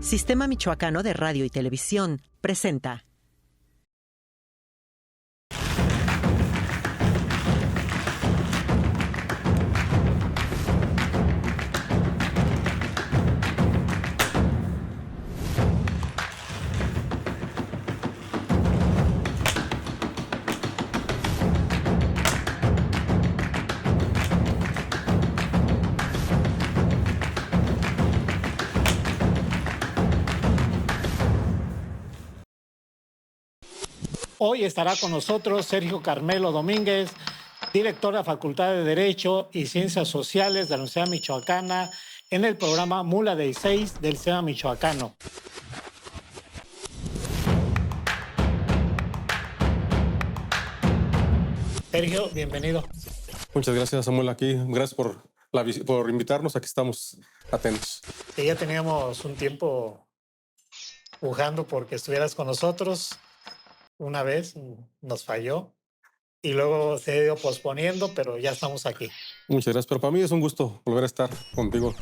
Sistema Michoacano de Radio y Televisión presenta. Hoy estará con nosotros Sergio Carmelo Domínguez, director de la Facultad de Derecho y Ciencias Sociales de la Universidad Michoacana, en el programa Mula de 6 del Sistema Michoacano. Sergio, bienvenido. Muchas gracias, Samuel. Aquí, gracias por invitarnos. Aquí estamos atentos. Ya teníamos un tiempo pujando porque estuvieras con nosotros. Una vez nos falló y luego se ha ido posponiendo, pero ya estamos aquí. Muchas gracias, pero para mí es un gusto volver a estar contigo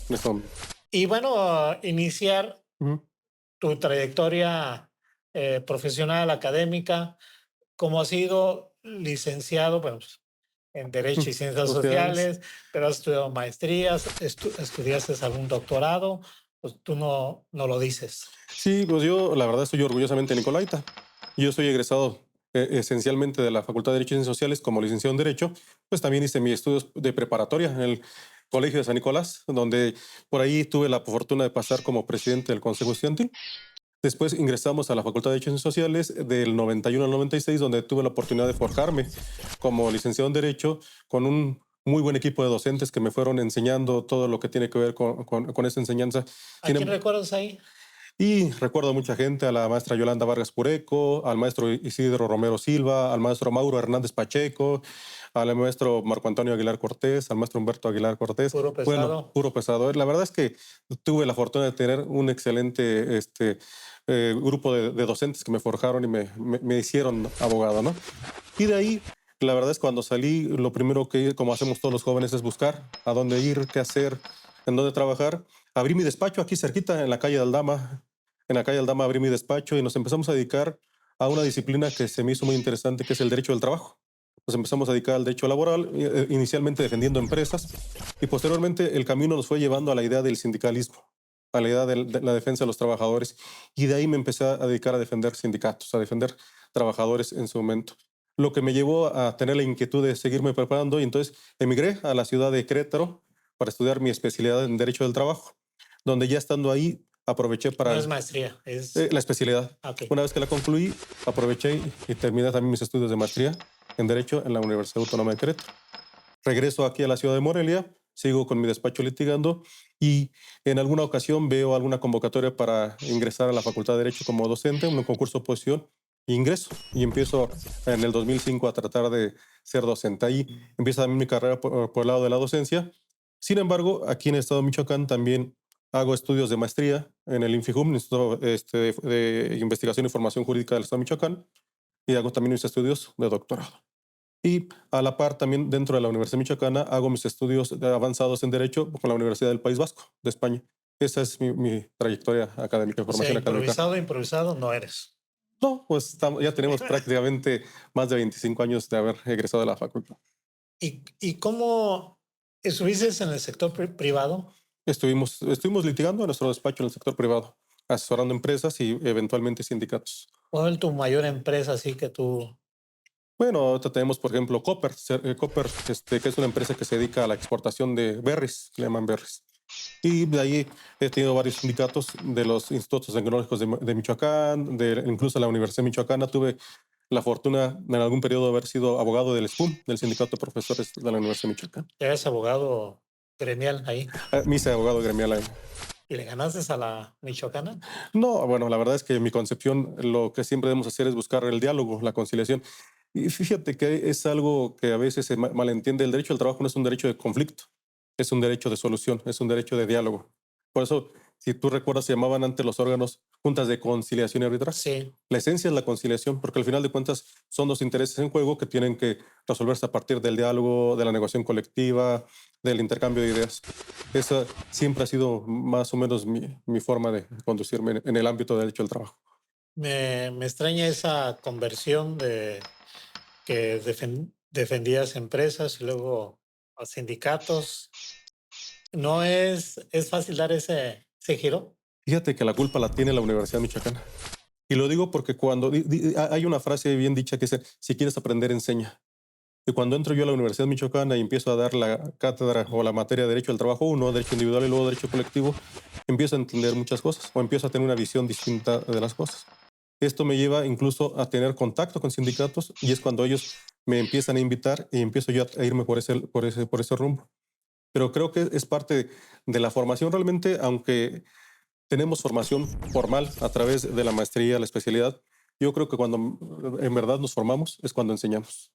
en este momento. Y bueno, iniciar tu trayectoria profesional, académica, como has sido licenciado en Derecho y Ciencias Sociales, pero has estudiado maestrías, estudiaste algún doctorado, pues tú no lo dices. Sí, pues yo la verdad soy orgullosamente nicolaita. Yo soy egresado esencialmente de la Facultad de Derecho y Ciencias Sociales como licenciado en Derecho. Pues también hice mis estudios de preparatoria en el Colegio de San Nicolás, donde por ahí tuve la fortuna de pasar como presidente del Consejo Estudiantil. Después ingresamos a la Facultad de Derecho y Ciencias Sociales del 91 al 96, donde tuve la oportunidad de forjarme como licenciado en Derecho con un muy buen equipo de docentes que me fueron enseñando todo lo que tiene que ver con esa enseñanza. ¿A quién recuerdas ahí? Y recuerdo a mucha gente, a la maestra Yolanda Vargas Pureco, al maestro Isidro Romero Silva, al maestro Mauro Hernández Pacheco, al maestro Marco Antonio Aguilar Cortés, al maestro Humberto Aguilar Cortés. Puro pesado. Bueno, puro pesado. La verdad es que tuve la fortuna de tener un excelente grupo de docentes que me forjaron y me hicieron abogado, ¿no? Y de ahí, la verdad es que cuando salí, lo primero que, como hacemos todos los jóvenes, es buscar a dónde ir, qué hacer, en dónde trabajar. Abrí mi despacho aquí cerquita, en la calle de Aldama. En la calle Aldama abrí mi despacho y nos empezamos a dedicar a una disciplina que se me hizo muy interesante, que es el derecho del trabajo. Nos empezamos a dedicar al derecho laboral, inicialmente defendiendo empresas, y posteriormente el camino nos fue llevando a la idea del sindicalismo, a la idea de la defensa de los trabajadores. Y de ahí me empecé a dedicar a defender sindicatos, a defender trabajadores en su momento. Lo que me llevó a tener la inquietud de seguirme preparando, y entonces emigré a la ciudad de Querétaro para estudiar mi especialidad en derecho del trabajo, donde ya estando ahí aproveché para... No es maestría, es... la especialidad. Okay. Una vez que la concluí, aproveché y terminé también mis estudios de maestría en Derecho en la Universidad Autónoma de Querétaro. Regreso aquí a la ciudad de Morelia, sigo con mi despacho litigando y en alguna ocasión veo alguna convocatoria para ingresar a la Facultad de Derecho como docente, un concurso de oposición, e ingreso y empiezo en el 2005 a tratar de ser docente. Ahí empieza también mi carrera por el lado de la docencia. Sin embargo, aquí en el estado de Michoacán también hago estudios de maestría en el INFIJUM, Instituto de Investigación y Formación Jurídica del Estado de Michoacán, y hago también mis estudios de doctorado. Y a la par también dentro de la Universidad Michoacana hago mis estudios avanzados en Derecho con la Universidad del País Vasco, de España. Esa es mi trayectoria académica, formación académica. Improvisado no eres. No, pues ya tenemos prácticamente más de 25 años de haber egresado de la facultad. ¿Y cómo estuviste en el sector privado? Estuvimos litigando en nuestro despacho en el sector privado, asesorando empresas y eventualmente sindicatos. ¿Cuál es tu mayor empresa así que tú...? Bueno, ahorita tenemos, por ejemplo, Copper, que es una empresa que se dedica a la exportación de berries, le llaman berries. Y de ahí he tenido varios sindicatos de los institutos tecnológicos de Michoacán, incluso la Universidad Michoacana. Tuve la fortuna en algún periodo de haber sido abogado del SPUM, del Sindicato de Profesores de la Universidad Michoacán. ¿Eres abogado gremial ahí? Me hice abogado gremial ahí. ¿Y le ganaste a la Michoacana? No, bueno, la verdad es que en mi concepción lo que siempre debemos hacer es buscar el diálogo, la conciliación. Y fíjate que es algo que a veces se malentiende. El derecho al trabajo no es un derecho de conflicto, es un derecho de solución, es un derecho de diálogo. Por eso si tú recuerdas, se llamaban antes los órganos juntas de conciliación y arbitraje. Sí. La esencia es la conciliación, porque al final de cuentas son dos intereses en juego que tienen que resolverse a partir del diálogo, de la negociación colectiva, del intercambio de ideas. Esa siempre ha sido más o menos mi forma de conducirme en el ámbito del derecho del trabajo. Me extraña esa conversión de que defendías empresas y luego a sindicatos. ¿No es fácil dar ese giro? Fíjate que la culpa la tiene la Universidad Michoacana. Y lo digo porque cuando hay una frase bien dicha que dice, si quieres aprender, enseña. Y cuando entro yo a la Universidad Michoacana y empiezo a dar la cátedra o la materia de Derecho del Trabajo 1, Derecho Individual y luego Derecho Colectivo, empiezo a entender muchas cosas o empiezo a tener una visión distinta de las cosas. Esto me lleva incluso a tener contacto con sindicatos y es cuando ellos me empiezan a invitar y empiezo yo a irme por ese rumbo. Pero creo que es parte de la formación realmente, aunque tenemos formación formal a través de la maestría, la especialidad. Yo creo que cuando en verdad nos formamos es cuando enseñamos.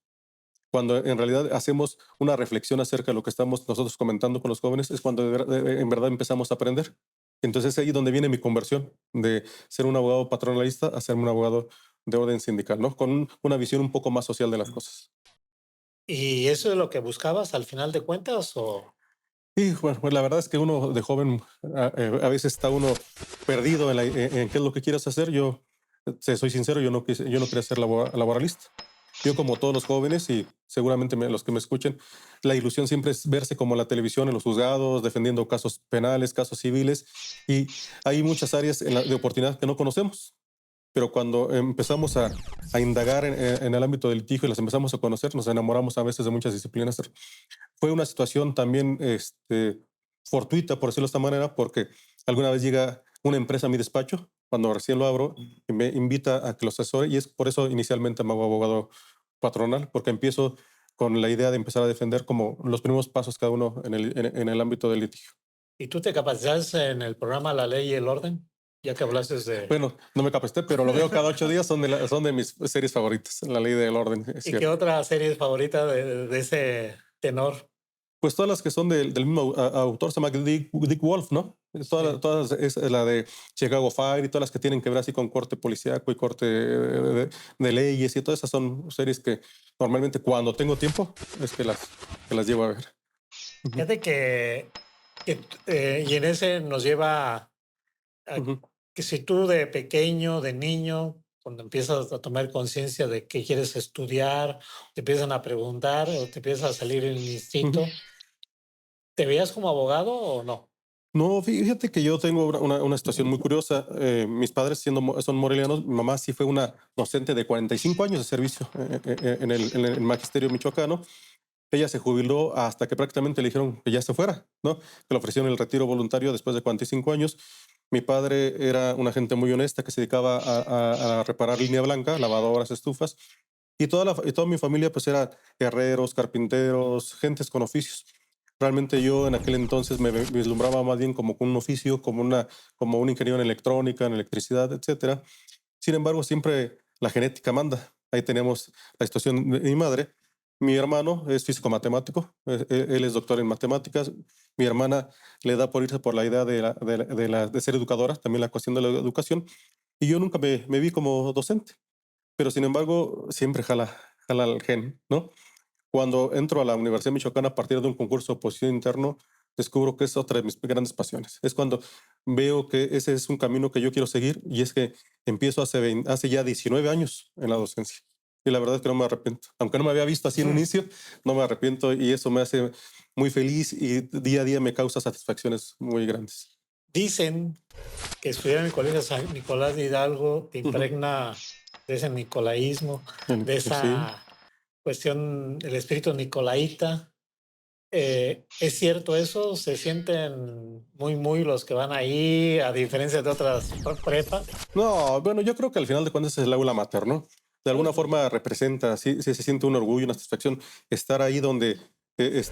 Cuando en realidad hacemos una reflexión acerca de lo que estamos nosotros comentando con los jóvenes es cuando en verdad empezamos a aprender. Entonces es ahí donde viene mi conversión de ser un abogado patronalista a ser un abogado de orden sindical, ¿no? Con una visión un poco más social de las cosas. ¿Y eso es lo que buscabas al final de cuentas o...? Y bueno, pues la verdad es que uno de joven a veces está uno perdido en qué es lo que quieras hacer. Yo, soy sincero, yo no quería ser laboralista. Yo, como todos los jóvenes y seguramente los que me escuchen, la ilusión siempre es verse como la televisión en los juzgados, defendiendo casos penales, casos civiles, y hay muchas áreas de oportunidad que no conocemos. Pero cuando empezamos a indagar en el ámbito del litigio y las empezamos a conocer, nos enamoramos a veces de muchas disciplinas. Fue una situación también fortuita, por decirlo de esta manera, porque alguna vez llega una empresa a mi despacho, cuando recién lo abro, y me invita a que lo asesore, y es por eso inicialmente me hago abogado patronal, porque empiezo con la idea de empezar a defender como los primeros pasos cada uno en el ámbito del litigio. ¿Y tú te capacitas en el programa La Ley y el Orden? Ya que hablaste de... Bueno, no me capacité, pero lo veo cada 8 días, son de mis series favoritas, La Ley del Orden. ¿Y qué otra serie es favorita de ese tenor? Pues todas las que son del mismo autor, se llama Dick Wolf, ¿no? Todas es la de Chicago Fire y todas las que tienen que ver así con corte policíaco y corte de leyes y todas esas son series que normalmente cuando tengo tiempo es que las llevo a ver. Fíjate y en ese nos lleva a que si tú de pequeño, de niño, cuando empiezas a tomar conciencia de qué quieres estudiar, te empiezan a preguntar o te empieza a salir el instinto, ¿te veías como abogado o no? No, fíjate que yo tengo una situación muy curiosa. Mis padres son morelianos, mi mamá sí fue una docente de 45 años de servicio en el magisterio michoacano. Ella se jubiló hasta que prácticamente le dijeron que ya se fuera, ¿no? Que le ofrecieron el retiro voluntario después de 45 años. Mi padre era una gente muy honesta que se dedicaba a reparar línea blanca, lavadoras, estufas, y toda mi familia pues era herreros, carpinteros, gentes con oficios. Realmente yo en aquel entonces me vislumbraba más bien como un oficio, como un ingeniero en electrónica, en electricidad, etcétera. Sin embargo, siempre la genética manda. Ahí tenemos la situación de mi madre. Mi hermano es físico matemático, él es doctor en matemáticas. Mi hermana le da por irse por la idea de ser educadora, también la cuestión de la educación. Y yo nunca me vi como docente, pero sin embargo siempre jala el gen, ¿no? Cuando entro a la Universidad Michoacana a partir de un concurso de oposición interno, descubro que es otra de mis grandes pasiones. Es cuando veo que ese es un camino que yo quiero seguir y es que empiezo hace ya 19 años en la docencia. Y la verdad es que no me arrepiento. Aunque no me había visto así en un inicio, no me arrepiento y eso me hace muy feliz y día a día me causa satisfacciones muy grandes. Dicen que estudiar en el Colegio San Nicolás de Hidalgo te impregna de ese nicolaísmo, de esa cuestión, el espíritu nicolaíta. ¿Es cierto eso? ¿Se sienten muy los que van ahí, a diferencia de otras prepas? No, bueno, yo creo que al final de cuentas es el aula mater, ¿no? De alguna forma representa, sí se siente un orgullo, una satisfacción estar ahí donde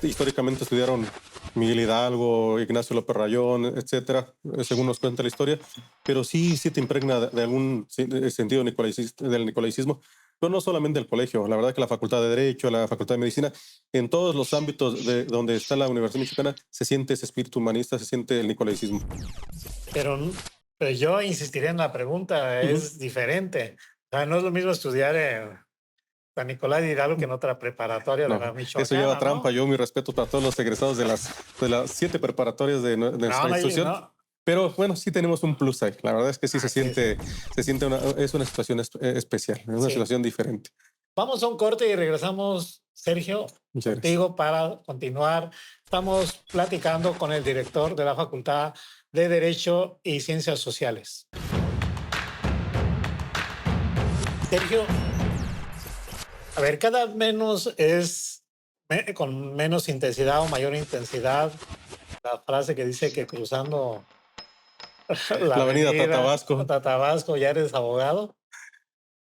históricamente estudiaron Miguel Hidalgo, Ignacio López Rayón, etcétera, según nos cuenta la historia, pero sí te impregna de algún sentido del nicolaicismo, pero no solamente el colegio. La verdad que la Facultad de Derecho, la Facultad de Medicina, en todos los ámbitos de donde está la Universidad Michoacana, se siente ese espíritu humanista, se siente el nicolaicismo. Pero, pero yo insistiría en la pregunta, es diferente. O sea, no es lo mismo estudiar en San Nicolás de Hidalgo que en otra preparatoria de la Michoacana, eso lleva ¿no? trampa. Yo, mi respeto para todos los egresados de las 7 preparatorias de nuestra institución. No. Pero bueno, sí tenemos un plus ahí. La verdad es que sí se siente es una situación especial, es una situación diferente. Vamos a un corte y regresamos, Sergio, contigo para continuar. Estamos platicando con el director de la Facultad de Derecho y Ciencias Sociales. Sergio, a ver, cada menos es con menos intensidad o mayor intensidad. La frase que dice que cruzando la avenida Tatabasco ya eres abogado.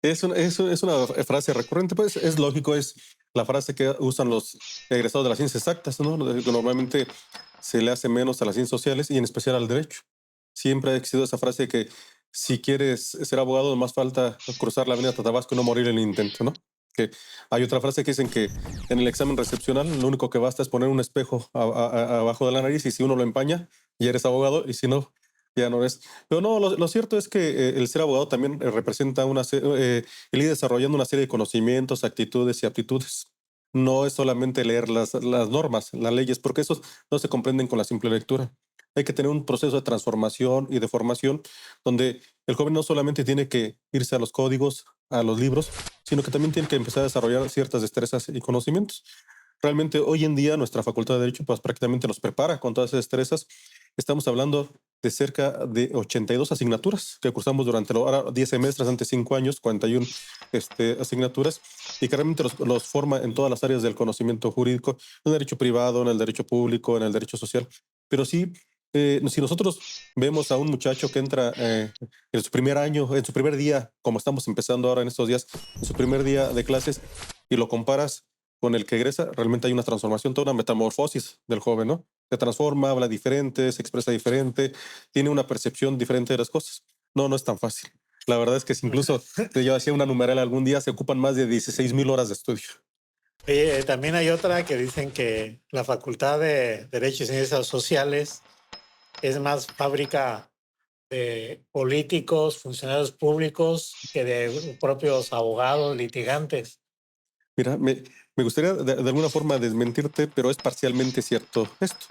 Es una frase recurrente, pues es lógico, es la frase que usan los egresados de las ciencias exactas, ¿no? Normalmente se le hace menos a las ciencias sociales y en especial al derecho. Siempre ha existido esa frase que si quieres ser abogado, más falta cruzar la avenida Tatabasco y no morir en el intento, ¿no? Que hay otra frase que dicen que en el examen recepcional lo único que basta es poner un espejo abajo de la nariz y si uno lo empaña, ya eres abogado y si no, ya no es. Pero no, lo cierto es que el ser abogado también representa el ir desarrollando una serie de conocimientos, actitudes y aptitudes. No es solamente leer las normas, las leyes, porque esos no se comprenden con la simple lectura. Hay que tener un proceso de transformación y de formación donde el joven no solamente tiene que irse a los códigos, a los libros, sino que también tiene que empezar a desarrollar ciertas destrezas y conocimientos. Realmente hoy en día nuestra Facultad de Derecho pues, prácticamente nos prepara con todas esas destrezas. Estamos hablando de cerca de 82 asignaturas que cursamos durante ahora 10 semestres, antes 5 años, 41 asignaturas, y que realmente los forma en todas las áreas del conocimiento jurídico, en el derecho privado, en el derecho público, en el derecho social. Pero sí, si nosotros vemos a un muchacho que entra en su primer año, en su primer día, como estamos empezando ahora en estos días, en su primer día de clases, y lo comparas con el que egresa, realmente hay una transformación, toda una metamorfosis del joven, ¿no? Se transforma, habla diferente, se expresa diferente, tiene una percepción diferente de las cosas. No es tan fácil. La verdad es que si incluso yo hacía una numeral algún día, se ocupan más de 16,000 horas de estudio. También hay otra que dicen que la Facultad de Derecho y Ciencias Sociales es más fábrica de políticos, funcionarios públicos que de propios abogados, litigantes. Mira, me gustaría de alguna forma desmentirte, pero es parcialmente cierto esto.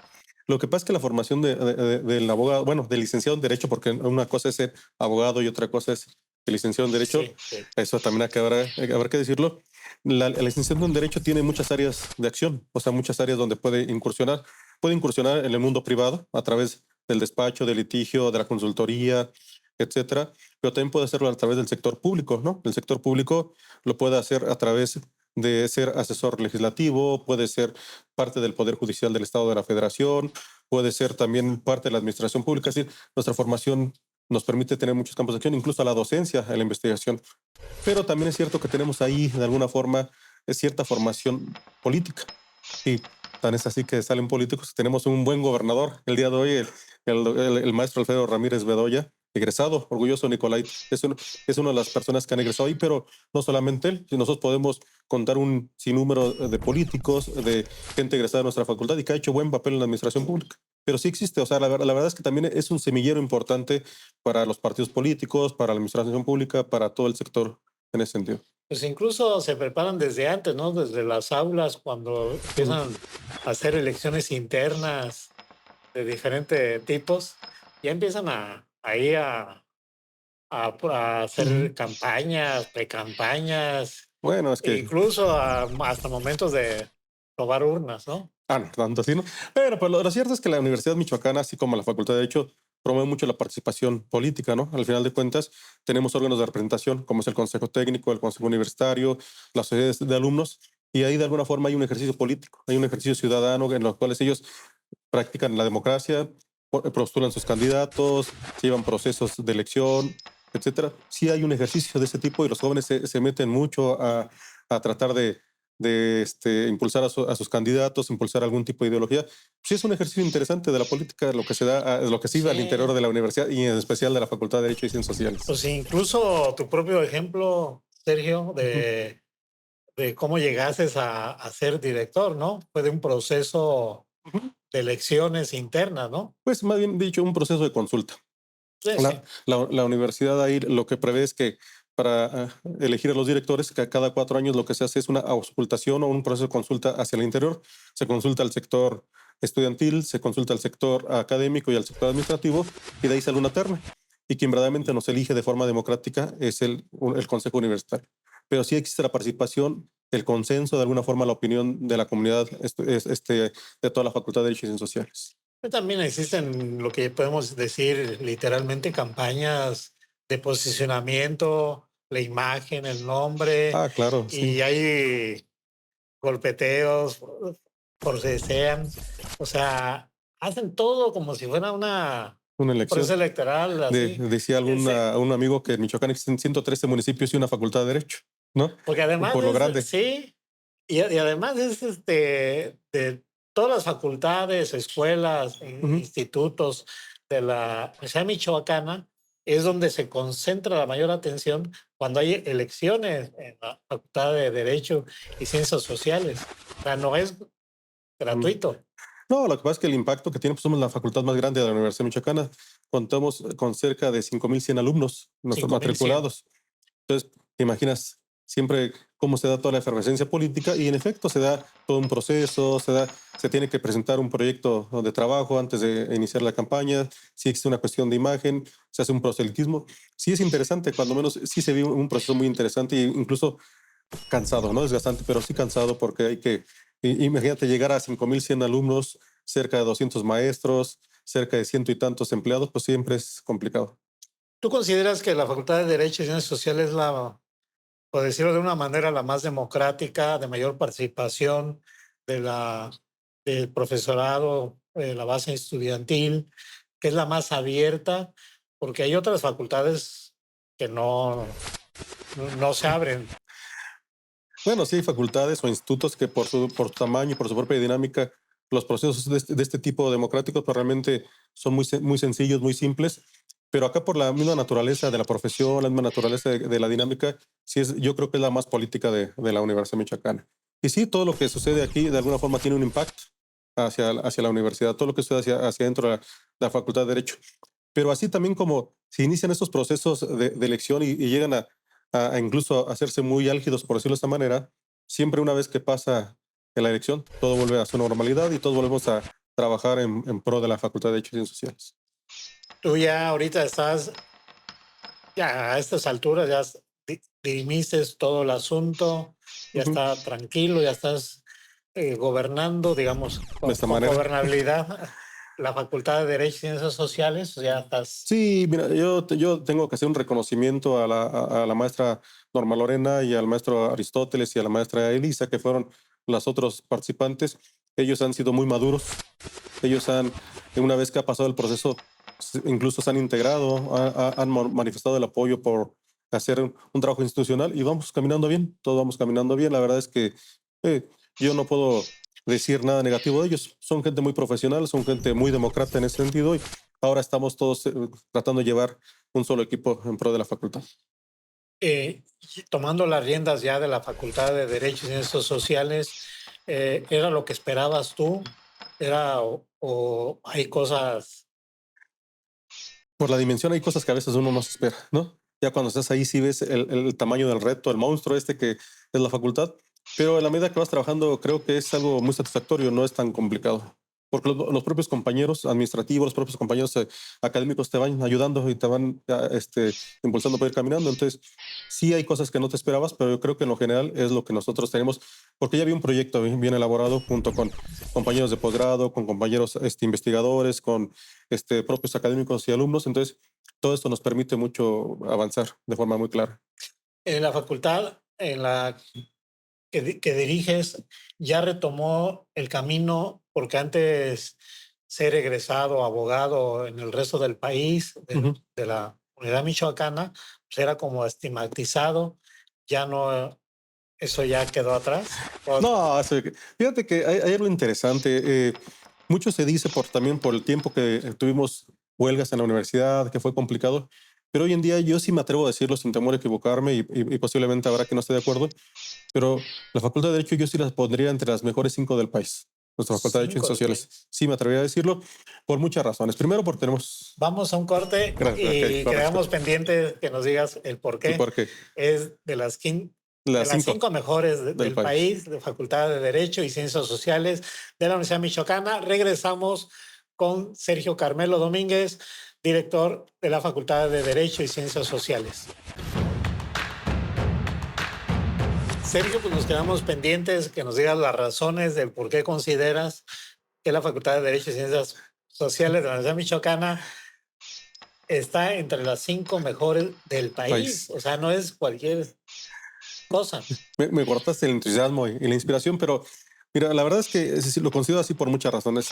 Lo que pasa es que la formación del abogado, bueno, del licenciado en Derecho, porque una cosa es ser abogado y otra cosa es el licenciado en Derecho, sí. Eso también habrá que decirlo. El licenciado en Derecho tiene muchas áreas de acción, o sea, muchas áreas donde puede incursionar. Puede incursionar en el mundo privado a través del despacho, del litigio, de la consultoría, etcétera, pero también puede hacerlo a través del sector público, ¿no? El sector público lo puede hacer a través de ser asesor legislativo, puede ser parte del Poder Judicial del Estado de la Federación, puede ser también parte de la administración pública. Es decir, nuestra formación nos permite tener muchos campos de acción, incluso a la docencia, a la investigación. Pero también es cierto que tenemos ahí, de alguna forma, cierta formación política. Y tan es así que salen políticos. Tenemos un buen gobernador. El día de hoy, el maestro Alfredo Ramírez Bedoya, egresado, orgulloso Nicolai, es una de las personas que han egresado ahí, pero no solamente él, nosotros podemos contar un sinnúmero de políticos, de gente egresada de nuestra facultad y que ha hecho buen papel en la administración pública. Pero sí existe, o sea, la verdad es que también es un semillero importante para los partidos políticos, para la administración pública, para todo el sector en ese sentido. Pues incluso se preparan desde antes, ¿no? Desde las aulas, cuando empiezan a hacer elecciones internas de diferentes tipos, ya empiezan a hacer campañas, precampañas, bueno, es que incluso hasta momentos de robar urnas, ¿no? No tanto así, ¿no? Pero pues, lo cierto es que la Universidad Michoacana, así como la Facultad de Derecho, promueve mucho la participación política, ¿no? Al final de cuentas, tenemos órganos de representación, como es el Consejo Técnico, el Consejo Universitario, las sociedades de alumnos, y ahí de alguna forma hay un ejercicio político, hay un ejercicio ciudadano en los cuales ellos practican la democracia, postulan sus candidatos, llevan procesos de elección, etcétera. Sí hay un ejercicio de ese tipo y los jóvenes se meten mucho a tratar de impulsar a sus candidatos, impulsar algún tipo de ideología. Sí es un ejercicio interesante de la política, lo que se da, lo que se vive al interior de la universidad y en especial de la Facultad de Derecho y Ciencias Sociales. Pues incluso tu propio ejemplo, Sergio, de cómo llegases a ser director, ¿no? Fue de un proceso de elecciones internas, ¿no? Pues más bien dicho, un proceso de consulta. Sí, sí. La universidad ahí lo que prevé es que para elegir a los directores, que cada 4 años lo que se hace es una auscultación o un proceso de consulta hacia el interior. Se consulta al sector estudiantil, se consulta al sector académico y al sector administrativo, y de ahí sale una terna. Y quien verdaderamente nos elige de forma democrática es el Consejo Universitario. Pero sí existe la participación, el consenso, de alguna forma la opinión de la comunidad de toda la Facultad de Derecho y Ciencias Sociales. También existen lo que podemos decir literalmente campañas de posicionamiento, la imagen, el nombre, Ah, claro, y sí. hay golpeteos, forcejean, o sea, hacen todo como si fuera Una un proceso elección. electoral, así. Decía un amigo que en Michoacán existen 113 municipios y una facultad de Derecho, ¿no? Porque además Por lo grande. sí, y además es de todas las facultades, escuelas, Ujú. institutos de la Universidad Michoacana, es donde se concentra la mayor atención cuando hay elecciones en la Facultad de Derecho y Ciencias Sociales. O sea, no es Mm. gratuito. No, lo que pasa es que el impacto que tiene, pues somos la facultad más grande de la Universidad Michoacana. Contamos con cerca de 5,100 alumnos, nuestros 5,100. matriculados. Entonces, te imaginas siempre cómo se da toda la efervescencia política, y en efecto se da todo un proceso, se tiene que presentar un proyecto de trabajo antes de iniciar la campaña, si existe una cuestión de imagen, se hace un proselitismo. Sí es interesante, cuando menos sí se vive un proceso muy interesante, e incluso cansado, no desgastante, pero sí cansado, porque hay que, imagínate llegar a 5,100 alumnos, cerca de 200 maestros, cerca de ciento y tantos empleados, pues siempre es complicado. ¿Tú consideras que la Facultad de Derecho y Ciencias Sociales es por decirlo de una manera, la más democrática, de mayor participación de del profesorado, la base estudiantil, que es la más abierta, porque hay otras facultades que no se abren? Bueno, sí hay facultades o institutos que por su tamaño y por su propia dinámica, los procesos de este tipo democráticos pues realmente son muy sencillos, muy simples, pero acá por la misma naturaleza de la profesión, la misma naturaleza de la dinámica, sí yo creo que es la más política de la Universidad Michoacana. Y sí, todo lo que sucede aquí de alguna forma tiene un impacto hacia la universidad, todo lo que sucede hacia dentro de la Facultad de Derecho. Pero así también como se inician estos procesos de elección y llegan a incluso hacerse muy álgidos, por decirlo de esta manera, siempre una vez que pasa la elección, todo vuelve a su normalidad y todos volvemos a trabajar en pro de la Facultad de Derecho y Ciencias Sociales. Tú ya ahorita estás, ya a estas alturas, ya dirimiste todo el asunto, ya Ujú. está tranquilo, ya estás gobernando, digamos, De esta con manera. gobernabilidad la Facultad de Derecho y Ciencias Sociales, ya estás. Sí, mira, yo tengo que hacer un reconocimiento a la maestra Norma Lorena y al maestro Aristóteles y a la maestra Elisa, que fueron los otros participantes. Ellos han sido muy maduros. Ellos una vez que ha pasado el proceso, incluso se han integrado, han manifestado el apoyo por hacer un trabajo institucional, y vamos caminando bien, todos vamos caminando bien. La verdad es que eh, yo no puedo decir nada negativo de ellos. Son gente muy profesional, son gente muy demócrata en ese sentido, y ahora estamos todos tratando de llevar un solo equipo en pro de la facultad. Tomando las riendas ya de la Facultad de Derecho y Ciencias Sociales, ¿era lo que esperabas tú? ¿Era o hay cosas? Por la dimensión hay cosas que a veces uno no se espera, ¿no? Ya cuando estás ahí sí ves el tamaño del reto, el monstruo que es la facultad, pero a la medida que vas trabajando creo que es algo muy satisfactorio, no es tan complicado. Porque los propios compañeros administrativos, los propios compañeros académicos te van ayudando y te van impulsando para ir caminando. Entonces, sí hay cosas que no te esperabas, pero yo creo que en lo general es lo que nosotros tenemos, porque ya había un proyecto bien elaborado junto con compañeros de posgrado, con compañeros investigadores, con propios académicos y alumnos. Entonces, todo esto nos permite mucho avanzar de forma muy clara. En la facultad en la que diriges, ya retomó el camino, porque antes ser egresado, abogado en el resto del país, Ujú. de la unidad michoacana, pues era como estigmatizado, ya no, eso ya quedó atrás. No, fíjate que hay algo interesante. Mucho se dice también por el tiempo que tuvimos huelgas en la universidad, que fue complicado, Pero hoy en día yo sí me atrevo a decirlo sin temor a equivocarme y posiblemente habrá que no esté de acuerdo, pero la Facultad de Derecho yo sí las pondría entre las mejores 5 del país. Nuestra Facultad de Derecho en 5 del Sociales. país. Sí me atrevería a decirlo por muchas razones. Primero porque tenemos... Vamos a un corte Ok, y correcto. quedamos pendientes que nos digas el por ¿Y qué por qué? es de Las las 5 cinco mejores del del país. país, de Facultad de Derecho y Ciencias Sociales de la Universidad Michoacana. Regresamos con Sergio Carmelo Domínguez, director de la Facultad de Derecho y Ciencias Sociales. Sergio, pues nos quedamos pendientes que nos digas las razones del por qué consideras que la Facultad de Derecho y Ciencias Sociales de la Universidad Michoacana está entre las 5 mejores del país. O sea, no es cualquier cosa. Me cortaste el entusiasmo y la inspiración, pero mira, la verdad es que lo considero así por muchas razones.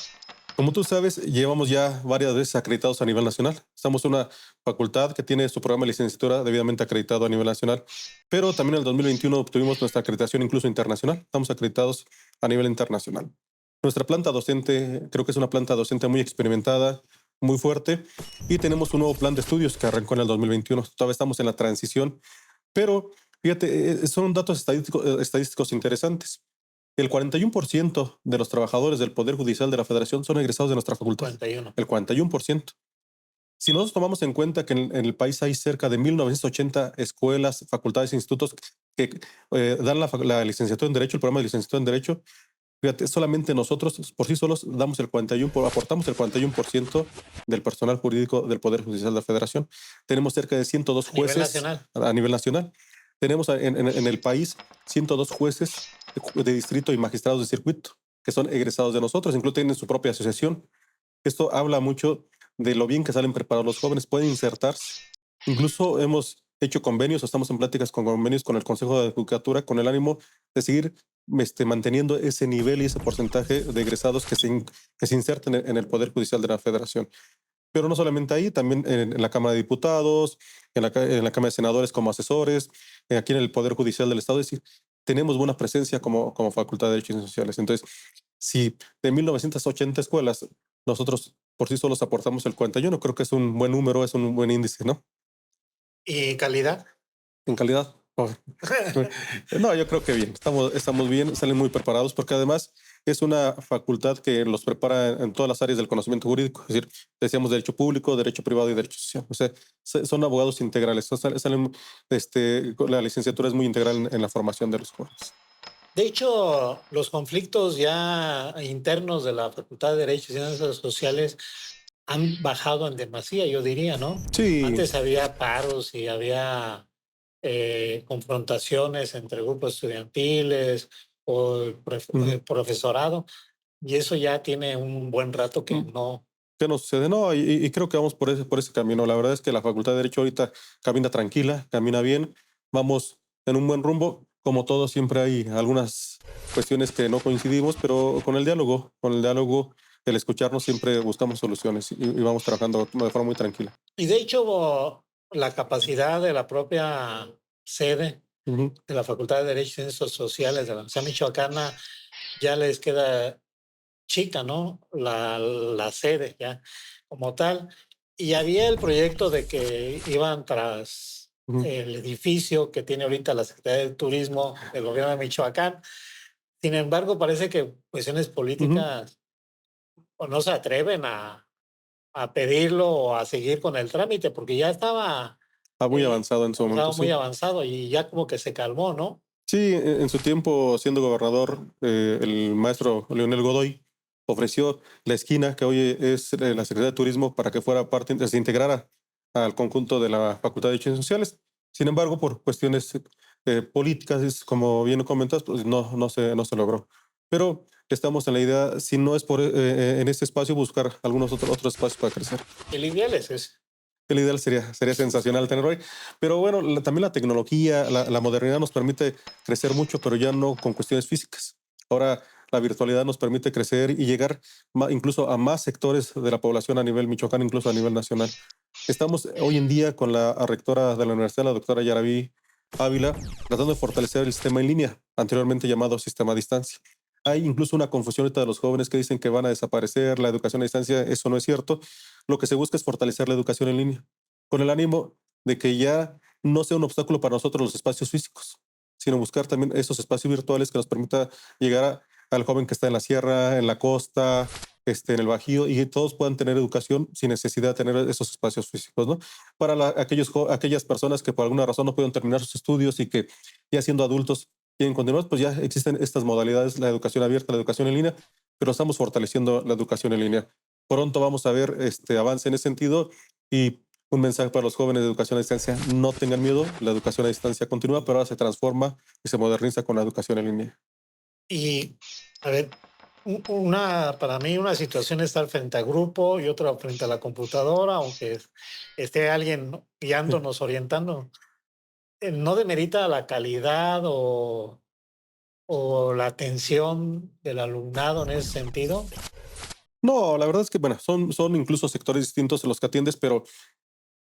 Como tú sabes, llevamos ya varias veces acreditados a nivel nacional. Estamos una facultad que tiene su programa de licenciatura debidamente acreditado a nivel nacional, pero también en el 2021 obtuvimos nuestra acreditación incluso internacional. Estamos acreditados a nivel internacional. Nuestra planta docente, creo que es una planta docente muy experimentada, muy fuerte, y tenemos un nuevo plan de estudios que arrancó en el 2021. Todavía estamos en la transición, pero fíjate, son datos estadísticos interesantes. El 41% de los trabajadores del Poder Judicial de la Federación son egresados de nuestra facultad. 41. El 41%. Si nosotros tomamos en cuenta que en el país hay cerca de 1980 escuelas, facultades e institutos que dan la licenciatura en Derecho, el programa de licenciatura en Derecho, fíjate, solamente nosotros por sí solos damos aportamos el 41% del personal jurídico del Poder Judicial de la Federación. Tenemos cerca de 102 A nivel jueces nacional. a nivel nacional. Tenemos en el país 102 jueces de distrito y magistrados de circuito que son egresados de nosotros, incluso tienen su propia asociación. Esto habla mucho de lo bien que salen preparados los jóvenes, pueden insertarse. Incluso hemos hecho convenios, o estamos en pláticas con convenios con el Consejo de Judicatura con el ánimo de seguir manteniendo ese nivel y ese porcentaje de egresados que se inserten en el Poder Judicial de la Federación. Pero no solamente ahí, también en la Cámara de Diputados, en la Cámara de Senadores como asesores, aquí en el Poder Judicial del Estado, es decir, tenemos buena presencia como Facultad de Derechos y Ciencias Sociales. Entonces, si de 1980 escuelas nosotros por sí solos aportamos el 41, creo que es un buen número, es un buen índice, ¿no? ¿Y calidad? En calidad. No, yo creo que bien, estamos bien, salen muy preparados porque además es una facultad que los prepara en todas las áreas del conocimiento jurídico, es decir, decíamos derecho público, derecho privado y derecho social. O sea, son abogados integrales, la licenciatura es muy integral en la formación de los jóvenes. De hecho, los conflictos ya internos de la Facultad de Derecho y Ciencias Sociales han bajado en demasía, yo diría, ¿no? Sí. Antes había paros y había confrontaciones entre grupos estudiantiles o el profesorado, y eso ya tiene un buen rato que no. ¿Qué nos sucede? No, y creo que vamos por ese camino. La verdad es que la Facultad de Derecho ahorita camina tranquila, camina bien, vamos en un buen rumbo. Como todo, siempre hay algunas cuestiones que no coincidimos, pero con el diálogo, el escucharnos, siempre buscamos soluciones y vamos trabajando de forma muy tranquila. Y de hecho, la capacidad de la propia sede de la Facultad de Derecho y Ciencias Sociales de la Universidad Michoacana ya les queda chica, ¿no? La sede ya como tal. Y había el proyecto de que iban tras el edificio que tiene ahorita la Secretaría de Turismo del gobierno de Michoacán. Sin embargo, parece que cuestiones políticas o no se atreven a pedirlo o a seguir con el trámite, porque ya estaba Está muy avanzado en su momento, muy sí. avanzado y ya como que se calmó, ¿no? Sí, en su tiempo siendo gobernador, el maestro Leonel Godoy ofreció la esquina que hoy es la Secretaría de Turismo para que fuera parte, se integrara al conjunto de la Facultad de Ciencias Sociales. Sin embargo, por cuestiones políticas, como bien comentas, pues no se logró. Pero estamos en la idea, si no es en este espacio, buscar algunos otros espacios para crecer. El ideal es ese. El ideal sería sensacional tener hoy. Pero bueno, también la tecnología, la modernidad nos permite crecer mucho, pero ya no con cuestiones físicas. Ahora la virtualidad nos permite crecer y llegar incluso a más sectores de la población a nivel Michoacán, incluso a nivel nacional. Estamos hoy en día con la rectora de la universidad, la doctora Yaraví Ávila, tratando de fortalecer el sistema en línea, anteriormente llamado sistema a distancia. Hay incluso una confusión ahorita de los jóvenes que dicen que van a desaparecer la educación a distancia. Eso no es cierto. Lo que se busca es fortalecer la educación en línea, con el ánimo de que ya no sea un obstáculo para nosotros los espacios físicos, sino buscar también esos espacios virtuales que nos permita llegar al joven que está en la sierra, en la costa, en el Bajío, y que todos puedan tener educación sin necesidad de tener esos espacios físicos, ¿no? Para aquellas personas que por alguna razón no pueden terminar sus estudios y que ya siendo adultos quieren continuar, pues ya existen estas modalidades, la educación abierta, la educación en línea, pero estamos fortaleciendo la educación en línea. Pronto vamos a ver avance en ese sentido y un mensaje para los jóvenes de educación a distancia: no tengan miedo, la educación a distancia continúa, pero ahora se transforma y se moderniza con la educación en línea. Y, a ver, para mí una situación es estar frente a grupo y otra frente a la computadora, aunque esté alguien, ¿no?, guiándonos, orientando. ¿No demerita la calidad o la atención del alumnado en ese sentido? No, la verdad es que, bueno, son incluso sectores distintos en los que atiendes, pero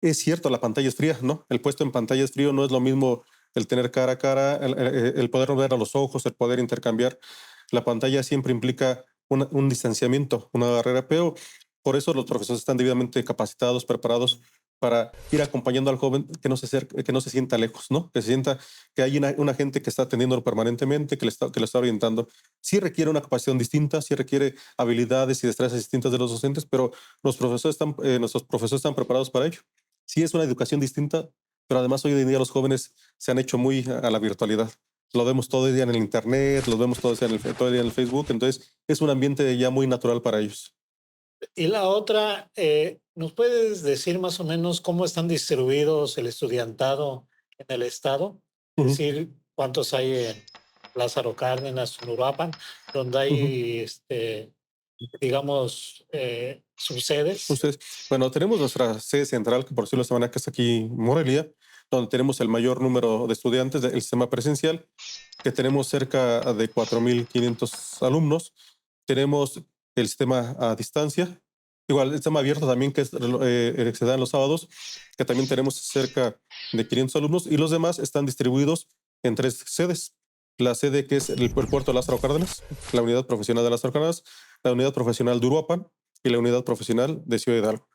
es cierto, la pantalla es fría, ¿no? El puesto en pantalla es frío, no es lo mismo el tener cara a cara, el poder ver a los ojos, el poder intercambiar. La pantalla siempre implica un distanciamiento, una barrera, pero por eso los profesores están debidamente capacitados, preparados para ir acompañando al joven, que no se sienta lejos, ¿no? Que se sienta que hay una gente que está atendiéndolo permanentemente, que lo está orientando. Sí requiere una capacitación distinta, sí requiere habilidades y destrezas distintas de los docentes, pero nuestros profesores están preparados para ello. Sí es una educación distinta, pero además hoy en día los jóvenes se han hecho muy a la virtualidad. Lo vemos todo el día en el internet, lo vemos todo el día en el Facebook, entonces es un ambiente ya muy natural para ellos. Y la otra, ¿nos puedes decir más o menos cómo están distribuidos el estudiantado en el estado? Es Ujú, decir, ¿cuántos hay en Lázaro Cárdenas, en Uruapan, donde ujú. hay, digamos, subsedes? Entonces, bueno, tenemos nuestra sede central, que por decirlo de esta manera, que está aquí en Morelia, donde tenemos el mayor número de estudiantes del sistema presencial, que tenemos cerca de 4.500 alumnos. Tenemos el sistema a distancia, igual el sistema abierto también, que se da en los sábados, que también tenemos cerca de 500 alumnos, y los demás están distribuidos en tres sedes. La sede que es el puerto de Lázaro Cárdenas, la unidad profesional de Lázaro Cárdenas, la unidad profesional de Uruapan y la unidad profesional de Ciudad Hidalgo.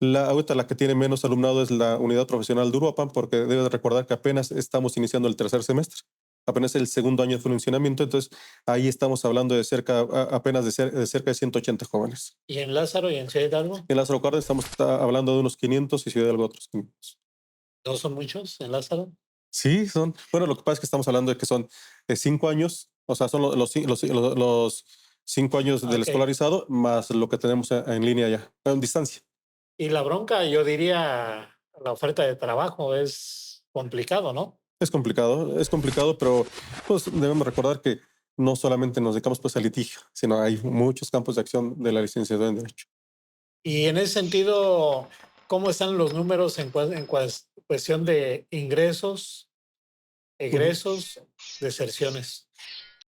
Ahorita la que tiene menos alumnado es la unidad profesional de Uruapan, porque debes recordar que apenas estamos iniciando el tercer semestre, apenas el segundo año de funcionamiento, entonces ahí estamos hablando de apenas de cerca de 180 jóvenes. ¿Y en Lázaro y en Ciudad Hidalgo? En Lázaro Cárdenas hablando de unos 500 y Ciudad Hidalgo otros 500. ¿No son muchos en Lázaro? Sí, bueno, lo que pasa es que estamos hablando de que son 5 años, o sea, son los 5 años del Ok. escolarizado más lo que tenemos en línea ya, en distancia. Y la bronca, yo diría, la oferta de trabajo es complicado, ¿no? Es complicado, pero pues debemos recordar que no solamente nos dedicamos pues al litigio, sino hay muchos campos de acción de la licenciatura en Derecho. Y en ese sentido, ¿cómo están los números en cuestión de ingresos, Ujú. egresos, deserciones?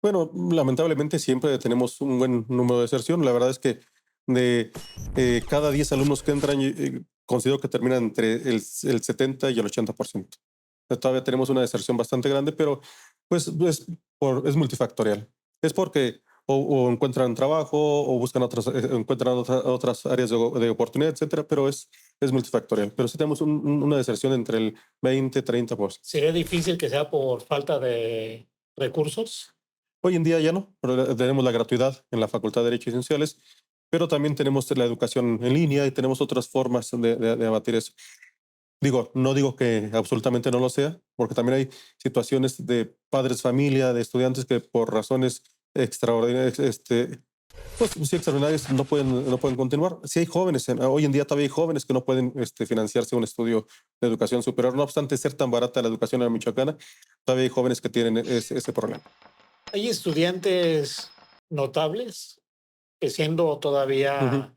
Bueno, lamentablemente siempre tenemos un buen número de deserción. La verdad es que de cada 10 alumnos que entran, considero que terminan entre el 70 y el 80%. Todavía tenemos una deserción bastante grande, pero pues es multifactorial. Es porque o encuentran trabajo o buscan encuentran otras áreas de oportunidad, etcétera, pero es multifactorial. Pero sí tenemos una deserción entre el 20-30%. ¿Sería difícil que sea por falta de recursos? Hoy en día ya no, pero tenemos la gratuidad en la Facultad de Derecho y Cienciales, pero también tenemos la educación en línea y tenemos otras formas de abatir eso. No digo que absolutamente no lo sea, porque también hay situaciones de padres, familia, de estudiantes que por razones extraordinarias, pues sí, extraordinarias, no pueden continuar. Sí hay jóvenes, hoy en día todavía hay jóvenes que no pueden financiarse un estudio de educación superior, no obstante ser tan barata la educación en la Michoacana, todavía hay jóvenes que tienen ese problema. Hay estudiantes notables que siendo Ujú, todavía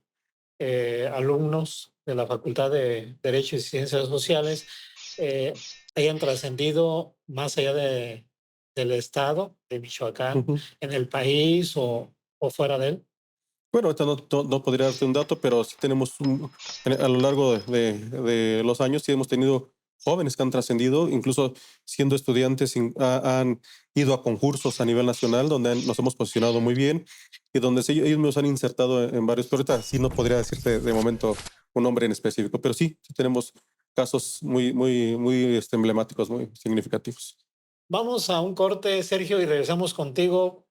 alumnos de la Facultad de Derecho y Ciencias Sociales hayan trascendido más allá del estado de Michoacán, ujú. en el país o fuera de él. Bueno, ahorita no podría darte un dato, pero sí tenemos a lo largo de los años, sí hemos tenido jóvenes que han trascendido, incluso siendo estudiantes, han ido a concursos a nivel nacional donde nos hemos posicionado muy bien y donde ellos nos han insertado en varios, pero ahorita sí no podría decirte de momento un nombre en específico, pero sí tenemos casos muy emblemáticos, muy significativos. Vamos a un corte, Sergio, y regresamos contigo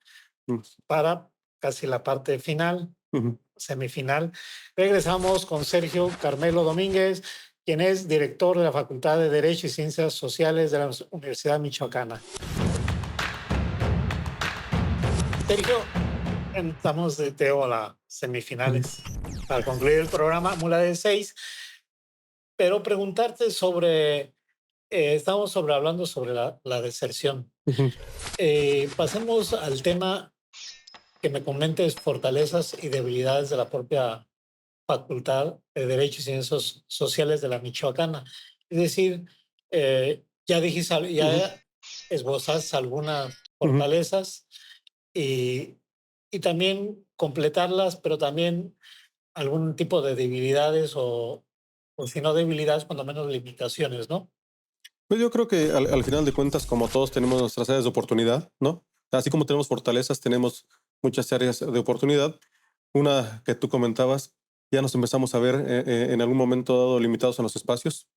Mm, para casi la parte final, ujú. semifinal. Regresamos con Sergio Carmelo Domínguez, quien es director de la Facultad de Derecho y Ciencias Sociales de la Universidad Michoacana. Sergio, estamos de Teo a las semifinales. Para concluir el programa, mula de 6, pero preguntarte sobre, estamos hablando sobre la deserción. Ujú. Pasemos al tema que me comentes fortalezas y debilidades de la propia Facultad de Derecho y Ciencias Sociales de la Michoacana. Es decir, ya dijiste, Ujú. ya esbozas algunas Ujú. fortalezas y, y también completarlas, pero también algún tipo de debilidades o si no debilidades, cuando menos limitaciones, ¿no? Pues yo creo que al final de cuentas, como todos tenemos nuestras áreas de oportunidad, ¿no? Así como tenemos fortalezas, tenemos muchas áreas de oportunidad. Una que tú comentabas, ya nos empezamos a ver en algún momento dado limitados en los espacios.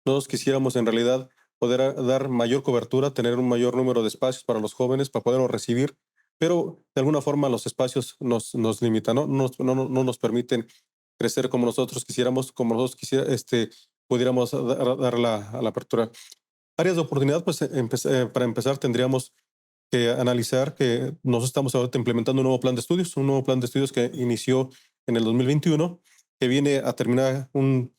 Todos quisiéramos en realidad poder dar mayor cobertura, tener un mayor número de espacios para los jóvenes, para poderlos recibir, pero de alguna forma los espacios nos limitan, ¿no? No nos permiten crecer como nosotros quisiéramos, como nosotros pudiéramos dar a la apertura. Áreas de oportunidad, pues para empezar tendríamos que analizar que nosotros estamos ahorita implementando un nuevo plan de estudios, que inició en el 2021, que viene a terminar un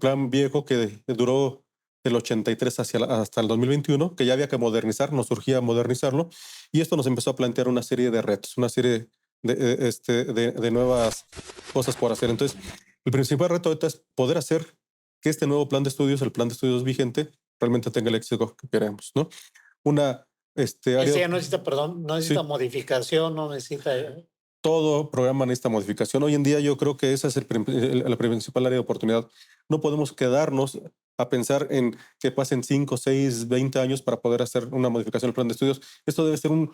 plan viejo que duró del 83 hasta el 2021, que ya había que modernizar, nos surgía modernizarlo, y esto nos empezó a plantear una serie de retos, una serie de nuevas cosas por hacer. Entonces, el principal reto ahorita es poder hacer que este nuevo plan de estudios, el plan de estudios vigente, realmente tenga el éxito que queremos, ¿no? Una Ese área, ya no necesita, perdón, no necesita sí, modificación, no necesita... todo programa necesita modificación. Hoy en día yo creo que esa es la principal área de oportunidad. No podemos quedarnos a pensar en que pasen 5, 6, 20 años para poder hacer una modificación del plan de estudios. Esto debe ser un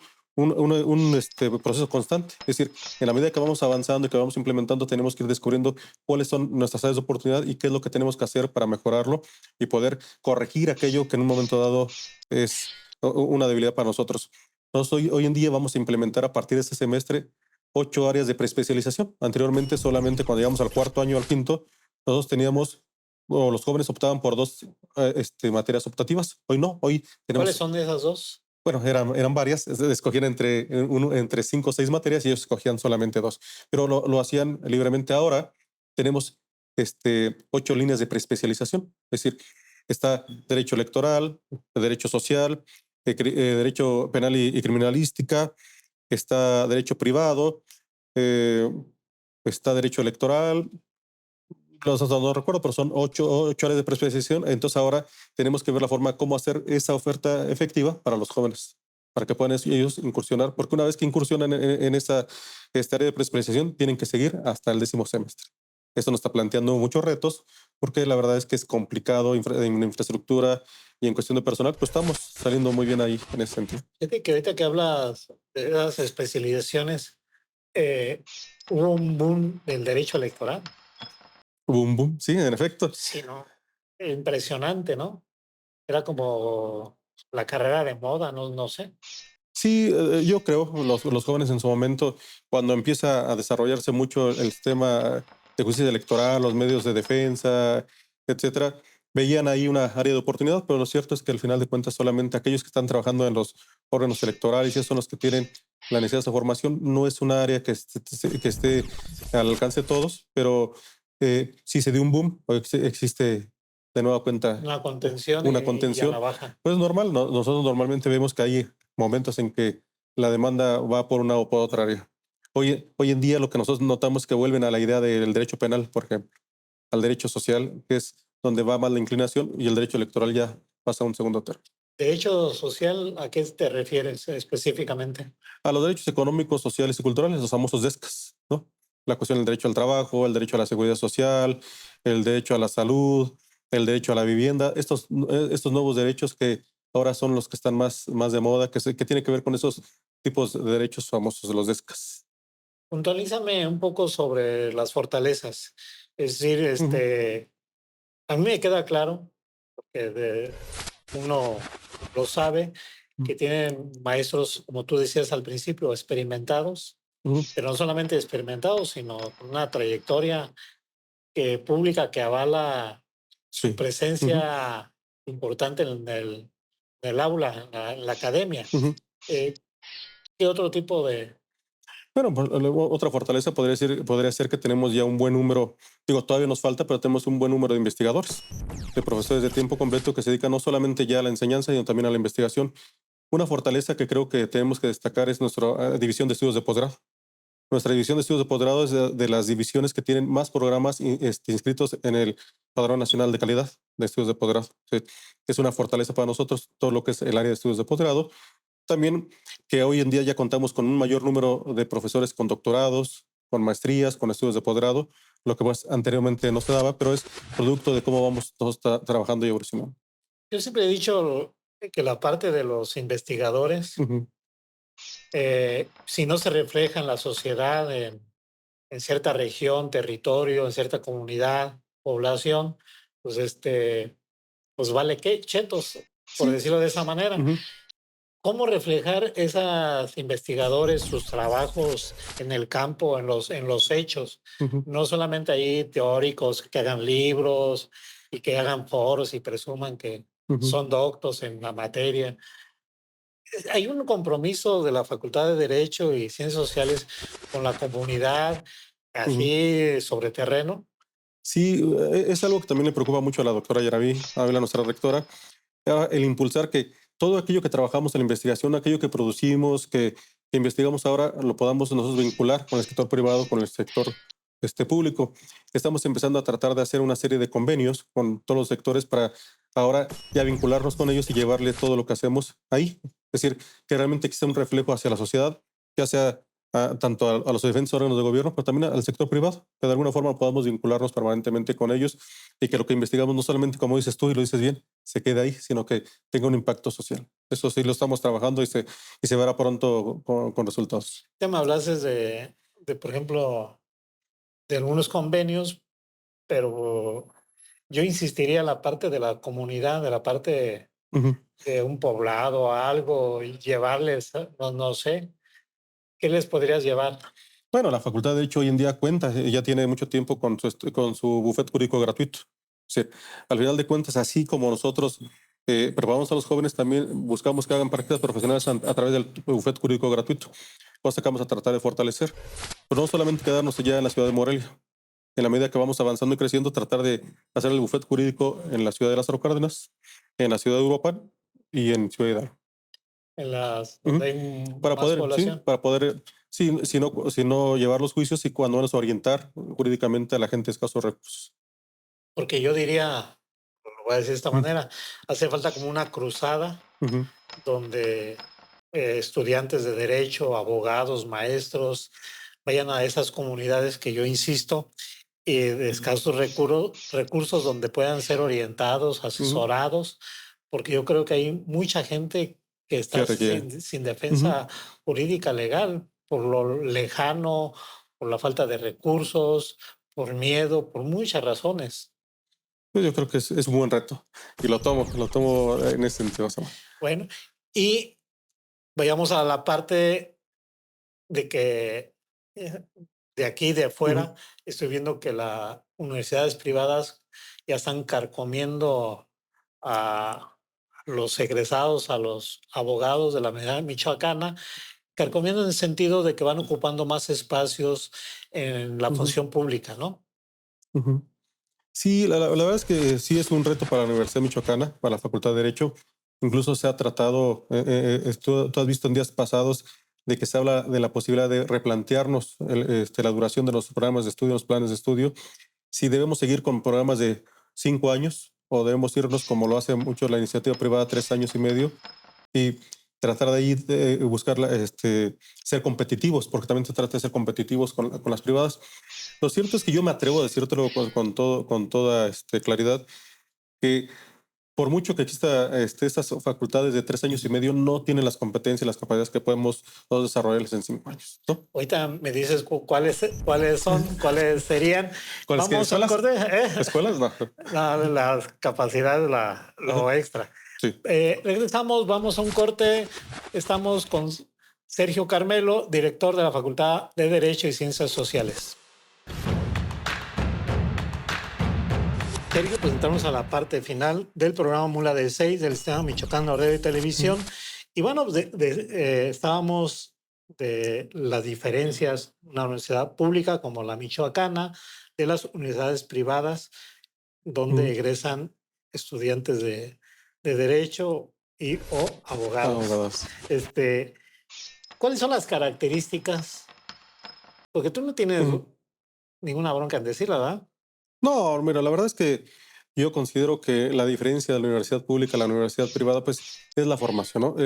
proceso constante. Es decir, en la medida que vamos avanzando y que vamos implementando, tenemos que ir descubriendo cuáles son nuestras áreas de oportunidad y qué es lo que tenemos que hacer para mejorarlo y poder corregir aquello que en un momento dado es una debilidad para nosotros. Entonces, hoy en día vamos a implementar a partir de este semestre 8 áreas de preespecialización. Anteriormente, solamente cuando llegamos al cuarto año o al quinto, nosotros teníamos, o los jóvenes optaban por dos materias optativas. Hoy no, hoy ¿Cuáles tenemos, son de esas dos? bueno, eran varias, escogían entre 5 o 6 materias y ellos escogían solamente dos, pero lo hacían libremente. Ahora tenemos 8 líneas de preespecialización, es decir, está derecho electoral, derecho social, derecho penal y criminalística, está derecho privado, eh, está derecho electoral, no recuerdo, pero son 8 áreas de preespecialización. Entonces ahora tenemos que ver la forma cómo hacer esa oferta efectiva para los jóvenes, para que puedan ellos incursionar, porque una vez que incursionan en esta área de preespecialización, tienen que seguir hasta el 10º semestre. Esto nos está planteando muchos retos, porque la verdad es que es complicado en infraestructura y en cuestión de personal, pues estamos saliendo muy bien ahí en ese sentido. Fíjate que ahorita que hablas de las especializaciones, eh, hubo un boom del derecho electoral. Boom, boom, sí, en efecto. Sí, ¿no? Impresionante, ¿no? Era como la carrera de moda, no, no sé. Sí, yo creo, los jóvenes en su momento, cuando empieza a desarrollarse mucho el sistema de justicia electoral, los medios de defensa, etcétera, veían ahí una área de oportunidad, pero lo cierto es que al final de cuentas solamente aquellos que están trabajando en los órganos electorales y esos son los que tienen la necesidad de esa formación. No es una área que esté al alcance de todos, pero sí se dio un boom, o existe de nueva cuenta Una contención una y a la contención. baja. Pues normal, nosotros normalmente vemos que hay momentos en que la demanda va por una o por otra área. Hoy en día lo que nosotros notamos es que vuelven a la idea del derecho penal, por ejemplo, al derecho social, que es donde va más la inclinación, y el derecho electoral ya pasa a un segundo término. Derecho social, ¿a qué te refieres específicamente? A los derechos económicos, sociales y culturales, los famosos DESCAS, ¿no? La cuestión del derecho al trabajo, el derecho a la seguridad social, el derecho a la salud, el derecho a la vivienda, estos nuevos derechos que ahora son los que están más de moda, que tiene que ver con esos tipos de derechos famosos de los DESCAS. Puntualízame un poco sobre las fortalezas. Es decir, Ujú. A mí me queda claro que uno lo sabe, Mm, que tienen maestros, como tú decías al principio, experimentados, ujú, pero no solamente experimentados, sino con una trayectoria pública que avala su sí. Ujú, presencia importante en el aula, en la academia. ujú. Eh, ¿Qué otro tipo de... Bueno, pues, luego otra fortaleza podría ser que tenemos ya un buen número, digo, todavía nos falta, pero tenemos un buen número de investigadores, de profesores de tiempo completo que se dedican no solamente ya a la enseñanza, sino también a la investigación. Una fortaleza que creo que tenemos que destacar es nuestra división de estudios de posgrado. Nuestra división de estudios de posgrado es de las divisiones que tienen más programas inscritos en el Padrón Nacional de Calidad de Estudios de Posgrado. Sí, es una fortaleza para nosotros todo lo que es el área de estudios de posgrado. También que hoy en día ya contamos con un mayor número de profesores con doctorados, con maestrías, con estudios de posgrado, lo que pues anteriormente no se daba, pero es producto de cómo vamos todos trabajando y evolucionando. Yo siempre he dicho que la parte de los investigadores, Ujú, si no se refleja en la sociedad, en cierta región, territorio, en cierta comunidad, población, pues pues vale qué, chetos, por sí. decirlo de esa manera. Ujú, ¿Cómo reflejar esas investigadores, sus trabajos en el campo, en los hechos? ujú, No solamente ahí teóricos que hagan libros y que hagan foros y presuman que ujú, son doctos en la materia. Hay un compromiso de la Facultad de Derecho y Ciencias Sociales con la comunidad, ujú. así sobre terreno. Sí, es algo que también le preocupa mucho a la doctora Yaraví, a nuestra rectora, el impulsar que todo aquello que trabajamos en la investigación, aquello que producimos, que investigamos ahora, lo podamos nosotros vincular con el sector privado, con el sector público. Estamos empezando a tratar de hacer una serie de convenios con todos los sectores para ahora ya vincularnos con ellos y llevarle todo lo que hacemos ahí. Es decir, que realmente exista un reflejo hacia la sociedad, ya sea tanto a los diferentes órganos de gobierno, pero también al sector privado, que de alguna forma podamos vincularnos permanentemente con ellos y que lo que investigamos no solamente, como dices tú y lo dices bien, se quede ahí, sino que tenga un impacto social. Eso sí lo estamos trabajando y se verá pronto con resultados. Ya me hablaste por ejemplo, de algunos convenios, pero yo insistiría en la parte de la comunidad, de la parte Ujú. de un poblado, algo, y llevarles, no, no sé, ¿qué les podrías llevar? Bueno, la facultad, de hecho, hoy en día cuenta, ya tiene mucho tiempo con con su buffet jurídico gratuito. Sí, al final de cuentas, así como nosotros preparamos a los jóvenes, también buscamos que hagan prácticas profesionales a través del buffet jurídico gratuito, cosa que vamos a tratar de fortalecer. Pero no solamente quedarnos ya en la ciudad de Morelia, en la medida que vamos avanzando y creciendo, tratar de hacer el bufete jurídico en la ciudad de Lázaro Cárdenas, en la ciudad de Uruapan y en Ciudad Hidalgo. En las donde Ujú. hay Para más poder, sí, población. para poder, sí, si no llevar los juicios y cuando menos orientar jurídicamente a la gente de escasos recursos. Porque yo diría, lo voy a decir de esta Ujú, manera, hace falta como una cruzada ujú, donde estudiantes de derecho, abogados, maestros, vayan a esas comunidades que yo insisto, de escasos recursos donde puedan ser orientados, ujú. asesorados, porque yo creo que hay mucha gente que Que está requiere. sin Ujú. defensa jurídica legal, por lo lejano, por la falta de recursos, por miedo, por muchas razones. Pues yo creo que es un buen reto y lo tomo en ese sentido, Samuel. Bueno, y vayamos a la parte de que eh, de aquí, de Ujú, afuera, estoy viendo que las universidades privadas ya están carcomiendo a los egresados, a los abogados de la Unidad Michoacana, carcomiendo en el sentido de que van ocupando más espacios en la ujú, función pública, ¿no? ujú. Sí, la verdad es que sí es un reto para la Universidad Michoacana, para la Facultad de Derecho. Incluso se ha tratado, tú has visto en días pasados de que se habla de la posibilidad de replantearnos la duración de los programas de estudio, los planes de estudio, si debemos seguir con programas de 5 años o debemos irnos como lo hace mucho la iniciativa privada, 3 años y medio, y tratar de ahí de buscar ser competitivos, porque también se trata de ser competitivos con las privadas. Lo cierto es que yo me atrevo a decírtelo con toda claridad, que por mucho que exista estas facultades de 3 años y medio, no tienen las competencias y las capacidades que podemos todos desarrollarles en 5 años, ¿no? Ahorita me dices cuáles serían. ¿Cuáles que Vamos a un escuelas? corte. ¿Escuelas? No. Las capacidades, lo Ajá. extra. Sí. Regresamos, vamos a un corte. Estamos con Sergio Carmelo, director de la Facultad de Derecho y Ciencias Sociales. Sergio, pues entramos a la parte final del programa Mula de 6 del Sistema Michoacán de Radio y Televisión. Y bueno, estábamos de las diferencias de una universidad pública como la michoacana, de las universidades privadas, donde egresan estudiantes de Derecho o abogados. Abogados. ¿Cuáles son las características? Porque tú no tienes ninguna bronca en decirla, ¿verdad? No, mira, la verdad es que yo considero que la diferencia de la universidad pública a la universidad privada, pues, es la formación, ¿no?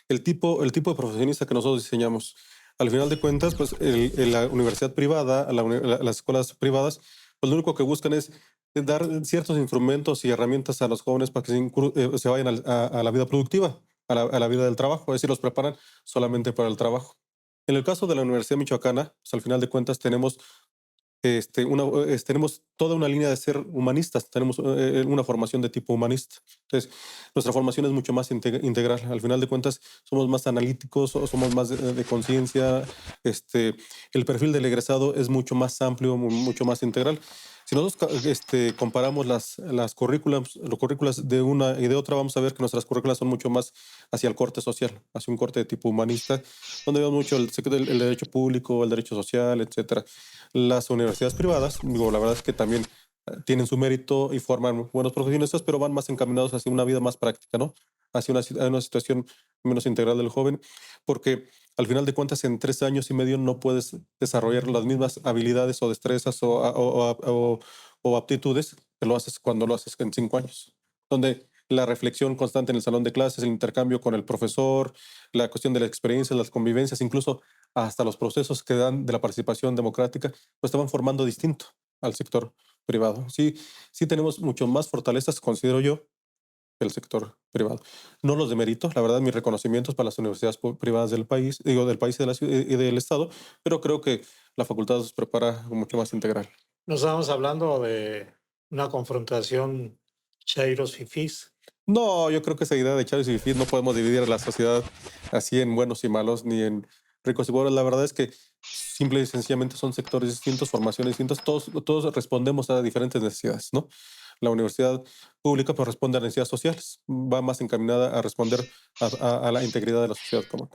El tipo de profesionista que nosotros diseñamos. Al final de cuentas, pues, la universidad privada, las escuelas privadas, pues lo único que buscan es dar ciertos instrumentos y herramientas a los jóvenes para que se vayan a la vida productiva, a la vida del trabajo, es decir, los preparan solamente para el trabajo. En el caso de la Universidad Michoacana, pues al final de cuentas tenemos toda una línea de ser humanistas, tenemos una formación de tipo humanista. Entonces, nuestra formación es mucho más integral. Al final de cuentas, somos más analíticos, somos más de conciencia. El perfil del egresado es mucho más amplio, mucho más integral. Si nosotros comparamos los currículas de una y de otra, vamos a ver que nuestras currículas son mucho más hacia el corte social, hacia un corte de tipo humanista, donde vemos mucho el derecho público, el derecho social, etcétera. Las universidades privadas, digo, la verdad es que también tienen su mérito y forman buenos profesionistas, pero van más encaminados hacia una vida más práctica, ¿no? Hacia una situación menos integral del joven, porque al final de cuentas en 3 años y medio no puedes desarrollar las mismas habilidades o destrezas o aptitudes que lo haces cuando lo haces en 5 años, donde la reflexión constante en el salón de clases, el intercambio con el profesor, la cuestión de la experiencia, las convivencias, incluso hasta los procesos que dan de la participación democrática, pues estaban formando distinto al sector privado. Sí, sí tenemos mucho más fortalezas, considero yo, que el sector privado. No los demerito, la verdad, mis reconocimientos para las universidades privadas del país, digo, del país y de la ciudad y del estado, pero creo que la facultad los prepara mucho más integral. No estamos hablando de una confrontación chairos-fifís. No, yo creo que esa idea de Chávez y Fifís no podemos dividir a la sociedad así en buenos y malos, ni en ricos y pobres. La verdad es que simple y sencillamente son sectores distintos, formaciones distintas. Todos respondemos a diferentes necesidades, ¿no? La universidad pública pues, responde a necesidades sociales, va más encaminada a responder a la integridad de la sociedad común.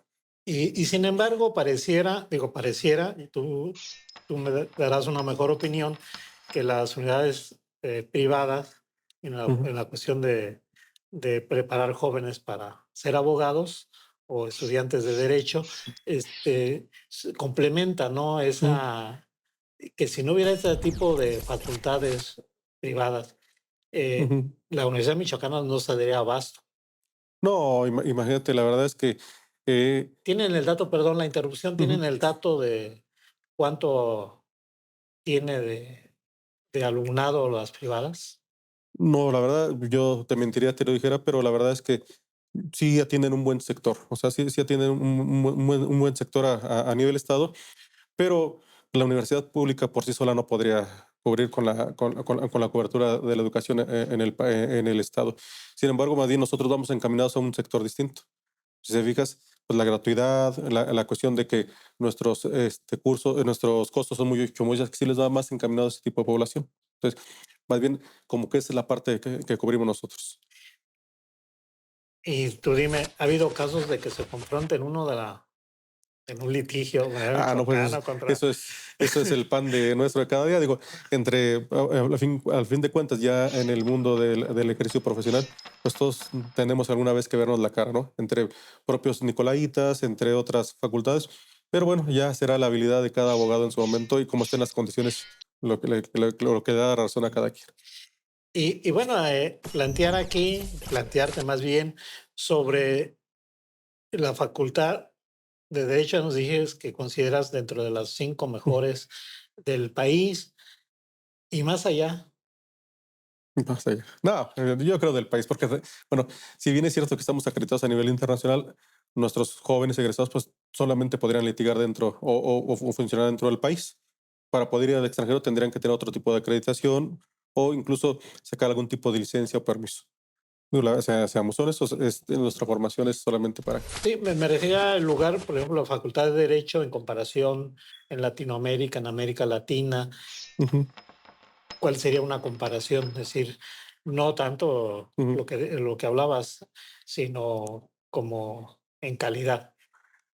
Y sin embargo, pareciera, y tú me darás una mejor opinión, que las unidades privadas en la cuestión de preparar jóvenes para ser abogados o estudiantes de derecho, complementa, ¿no? Que si no hubiera ese tipo de facultades privadas, la Universidad Michoacana no se daría abasto. No, imagínate, la verdad es que Tienen el dato, perdón la interrupción, tienen el dato de cuánto tiene de alumnado las privadas. no, la verdad, yo te mentiría, te lo dijera, pero la verdad es que sí atienden un buen sector, o sea, sí atienden un buen sector a nivel estado, pero la universidad pública por sí sola no podría cubrir con la cobertura de la educación en el estado. Sin embargo, más bien nosotros vamos encaminados a un sector distinto. Si te fijas, pues la gratuidad, la cuestión de que nuestros cursos, nuestros costos son muy accesibles, va más encaminados a ese tipo de población. Entonces, más bien, como que esa es la parte que cubrimos nosotros. Y tú dime, ¿ha habido casos de que se confronten en un litigio No, pues michoacano contra... eso es el pan de nuestro de cada día. Digo, al fin de cuentas, ya en el mundo del ejercicio profesional, pues todos tenemos alguna vez que vernos la cara, ¿no? Entre propios Nicolaitas, entre otras facultades. Pero bueno, ya será la habilidad de cada abogado en su momento y cómo estén las condiciones, lo que da razón a cada quien. Y bueno, plantearte más bien sobre la facultad de Derecho. Nos dijiste que consideras dentro de las 5 mejores del país y más allá. Más allá. No, yo creo del país, porque, bueno, si bien es cierto que estamos acreditados a nivel internacional, nuestros jóvenes egresados pues solamente podrían litigar dentro o funcionar dentro del país. Para poder ir al extranjero tendrían que tener otro tipo de acreditación o incluso sacar algún tipo de licencia o permiso. Seamos honestos, nuestra formación es solamente para... Sí, me refería al lugar, por ejemplo, la Facultad de Derecho en comparación en Latinoamérica, en América Latina. Ujú, ¿Cuál sería una comparación? Es decir, no tanto ujú. lo que hablabas, sino como en calidad.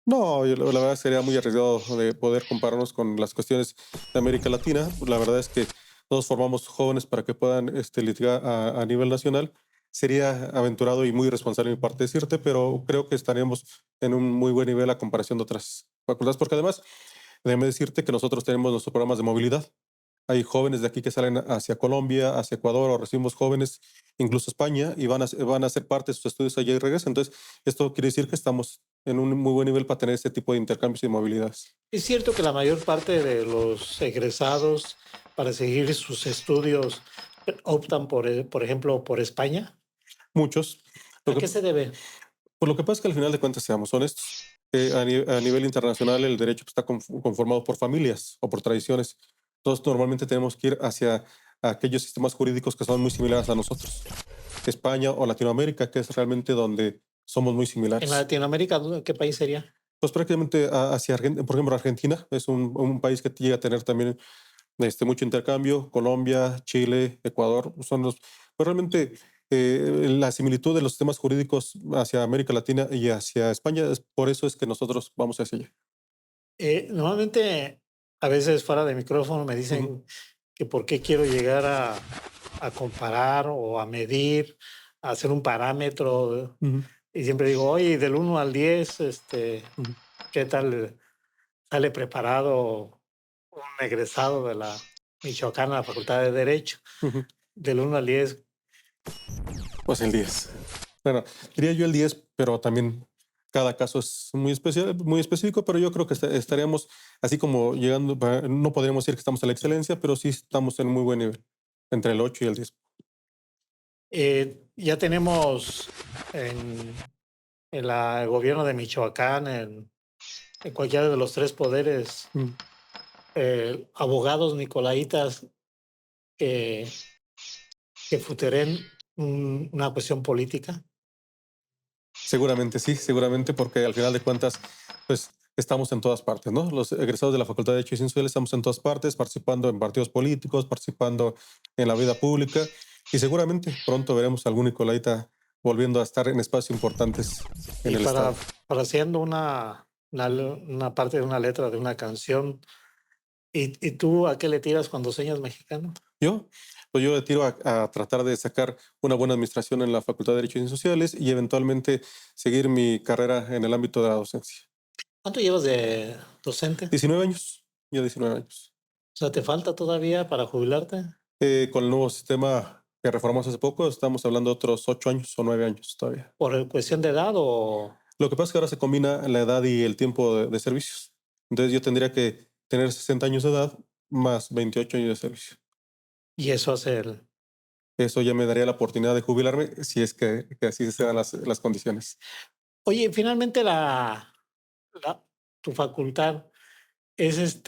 No, la verdad sería muy arriesgado de poder compararnos con las cuestiones de América Latina. La verdad es que todos formamos jóvenes para que puedan litigar a nivel nacional. Sería aventurado y muy irresponsable de mi parte decirte, pero creo que estaríamos en un muy buen nivel a comparación de otras facultades, porque además, déjame decirte que nosotros tenemos nuestros programas de movilidad. Hay jóvenes de aquí que salen hacia Colombia, hacia Ecuador, o recibimos jóvenes, incluso España, y van a hacer parte de sus estudios allá y regresan. Entonces, esto quiere decir que estamos en un muy buen nivel para tener este tipo de intercambios y movilidades. Es cierto que la mayor parte de los egresados para seguir sus estudios optan por ejemplo, por España. Muchos. Lo ¿A que, qué se debe? por lo que pasa es que al final de cuentas, seamos honestos, a nivel internacional el derecho está conformado por familias o por tradiciones. Entonces, normalmente tenemos que ir hacia aquellos sistemas jurídicos que son muy similares a nosotros. España o Latinoamérica, que es realmente donde somos muy En similares. Latinoamérica, ¿qué país sería? Pues prácticamente hacia Argentina, por ejemplo, Argentina es un país que llega a tener también mucho intercambio. Colombia, Chile, Ecuador son los. Pues realmente la similitud de los sistemas jurídicos hacia América Latina y hacia España, por eso es que nosotros vamos hacia allá. Normalmente, a veces fuera de micrófono me Ujú, dicen que por qué quiero llegar a comparar o a medir, a hacer un parámetro. ujú, Y siempre digo, oye, del 1 al 10, ujú, ¿qué tal sale preparado un egresado de la Michoacana, la Facultad de Derecho? ujú. Del 1 al 10. Pues el 10. Bueno, diría yo el 10, pero también cada caso es muy especial, muy específico, pero yo creo que estaríamos así como llegando, no podríamos decir que estamos a la excelencia, pero sí estamos en muy buen nivel, entre el 8 y el 10. Ya tenemos en el gobierno de Michoacán, en cualquiera de los tres poderes, Mm. abogados nicolaitas que, que futeren una cuestión política. Seguramente sí, seguramente, porque al final de cuentas, pues estamos en todas partes, ¿no? Los egresados de la Facultad de Derecho y Ciencias Sociales estamos en todas partes, participando en partidos políticos, participando en la vida pública, y seguramente pronto veremos a algún Nicolaita volviendo a estar en espacios importantes en Y el Estado. para haciendo una parte de una letra de una canción, ¿y tú a qué le tiras cuando sueñas mexicano? Yo, pues yo le tiro a tratar de sacar una buena administración en la Facultad de Derecho y Ciencias Sociales y eventualmente seguir mi carrera en el ámbito de la docencia. ¿Cuánto llevas de docente? 19 años, ya 19 años. O sea, ¿te falta todavía para jubilarte? Con el nuevo sistema que reformamos hace poco, estamos hablando de otros 8 años o 9 años todavía. ¿Por cuestión de edad o...? Lo que pasa es que ahora se combina la edad y el tiempo de servicios. Entonces yo tendría que tener 60 años de edad más 28 años de servicio. Y eso hace el... Eso ya me daría la oportunidad de jubilarme si es que así se dan las condiciones. Oye, finalmente la tu facultad es,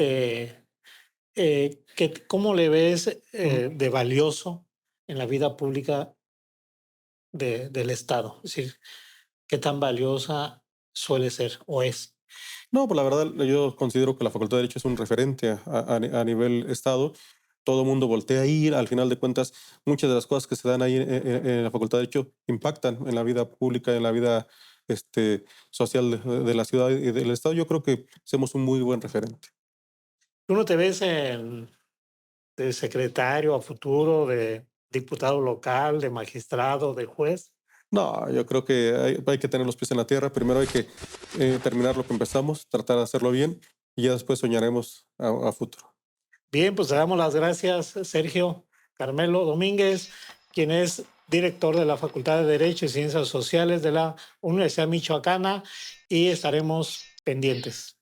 ¿cómo le ves, Ujú. de valioso en la vida pública del Estado? Es decir, ¿qué tan valiosa suele ser o es? No, pues la verdad, yo considero que la Facultad de Derecho es un referente a nivel Estado. Todo el mundo voltea a ir. Al final de cuentas, muchas de las cosas que se dan ahí en la Facultad de Derecho impactan en la vida pública, en la vida social de la ciudad y del Estado. Yo creo que somos un muy buen referente. ¿Tú no te ves de secretario a futuro, de diputado local, de magistrado, de juez? No, yo creo que hay que tener los pies en la tierra. Primero hay que terminar lo que empezamos, tratar de hacerlo bien y ya después soñaremos a futuro. Bien, pues le damos las gracias, Sergio Carmelo Domínguez, quien es director de la Facultad de Derecho y Ciencias Sociales de la Universidad Michoacana, y estaremos pendientes.